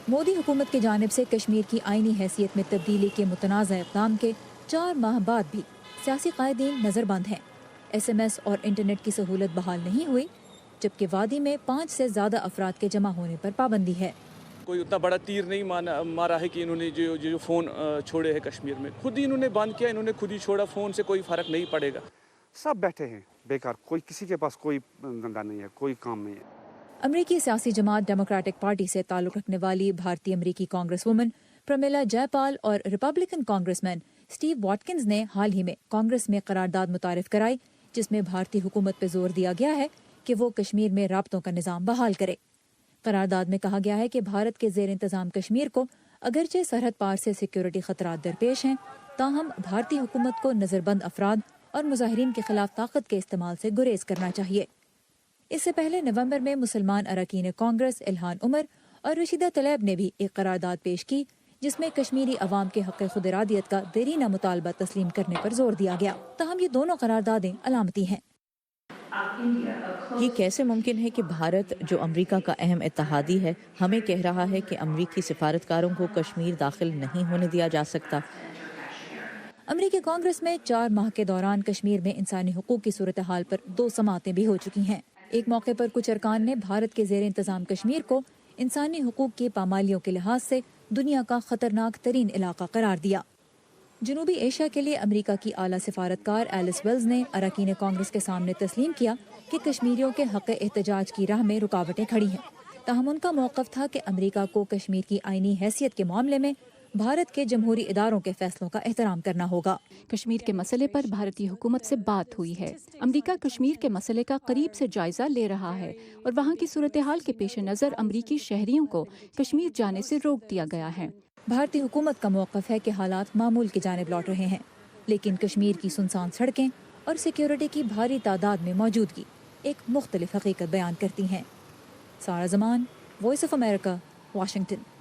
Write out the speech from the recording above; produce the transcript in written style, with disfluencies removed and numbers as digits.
مودی حکومت کی جانب سے کشمیر کی آئینی حیثیت میں تبدیلی کے متنازع اقدام کے 4 ماہ بعد بھی سیاسی قائدین نظر بند ہیں۔ SMS اور انٹرنیٹ کی سہولت بحال نہیں ہوئی، جبکہ وادی میں 5 سے زیادہ افراد کے جمع ہونے پر پابندی ہے۔ کوئی اتنا بڑا تیر نہیں مارا ہے کہ انہوں نے جو فون چھوڑے ہیں کشمیر میں، خود ہی انہوں نے بند کیا، انہوں نے خود ہی چھوڑا، فون سے کوئی فرق نہیں پڑے گا۔ سب بیٹھے ہیں بیکار، کوئی کسی کے پاس کوئی دھندا نہیں ہے، کوئی کام نہیں ہے۔ امریکی سیاسی جماعت ڈیموکریٹک پارٹی سے تعلق رکھنے والی بھارتی امریکی کانگریس وومن پرمیلا جے پال اور ریپبلکن کانگریس مین اسٹیو واٹکنز نے حال ہی میں کانگریس میں قرارداد متعارف کرائی، جس میں بھارتی حکومت پہ زور دیا گیا ہے کہ وہ کشمیر میں رابطوں کا نظام بحال کرے۔ قرارداد میں کہا گیا ہے کہ بھارت کے زیر انتظام کشمیر کو اگرچہ سرحد پار سے سیکیورٹی خطرات درپیش ہیں، تاہم بھارتی حکومت کو نظر بند افراد اور مظاہرین کے خلاف طاقت کے استعمال سے گریز کرنا چاہیے۔ اس سے پہلے نومبر میں مسلمان اراکین کانگریس الہان عمر اور رشیدہ طلیب نے بھی ایک قرارداد پیش کی، جس میں کشمیری عوام کے حق خود ارادیت کا دیرینہ مطالبہ تسلیم کرنے پر زور دیا گیا۔ تاہم یہ دونوں قراردادیں علامتی ہیں۔ یہ کیسے ممکن ہے کہ بھارت، جو امریکہ کا اہم اتحادی ہے، ہمیں کہہ رہا ہے کہ امریکی سفارتکاروں کو کشمیر داخل نہیں ہونے دیا جا سکتا؟ امریکی کانگریس میں 4 ماہ کے دوران کشمیر میں انسانی حقوق کی صورتحال پر 2 سماعتیں بھی ہو چکی ہیں۔ ایک موقع پر کچھ ارکان نے بھارت کے زیر انتظام کشمیر کو انسانی حقوق کی پامالیوں کے لحاظ سے دنیا کا خطرناک ترین علاقہ قرار دیا۔ جنوبی ایشیا کے لیے امریکہ کی اعلیٰ سفارتکار ایلس ویلز نے اراکین کانگریس کے سامنے تسلیم کیا کہ کشمیریوں کے حق احتجاج کی راہ میں رکاوٹیں کھڑی ہیں، تاہم ان کا موقف تھا کہ امریکہ کو کشمیر کی آئینی حیثیت کے معاملے میں بھارت کے جمہوری اداروں کے فیصلوں کا احترام کرنا ہوگا۔ کشمیر کے مسئلے پر بھارتی حکومت سے بات ہوئی ہے۔ امریکہ کشمیر کے مسئلے کا قریب سے جائزہ لے رہا ہے اور وہاں کی صورتحال کے پیش نظر امریکی شہریوں کو کشمیر جانے سے روک دیا گیا ہے۔ بھارتی حکومت کا موقف ہے کہ حالات معمول کی جانب لوٹ رہے ہیں، لیکن کشمیر کی سنسان سڑکیں اور سیکیورٹی کی بھاری تعداد میں موجودگی ایک مختلف حقیقت بیان کرتی ہیں۔ سارا زمان، وائس آف امریکہ، واشنگٹن۔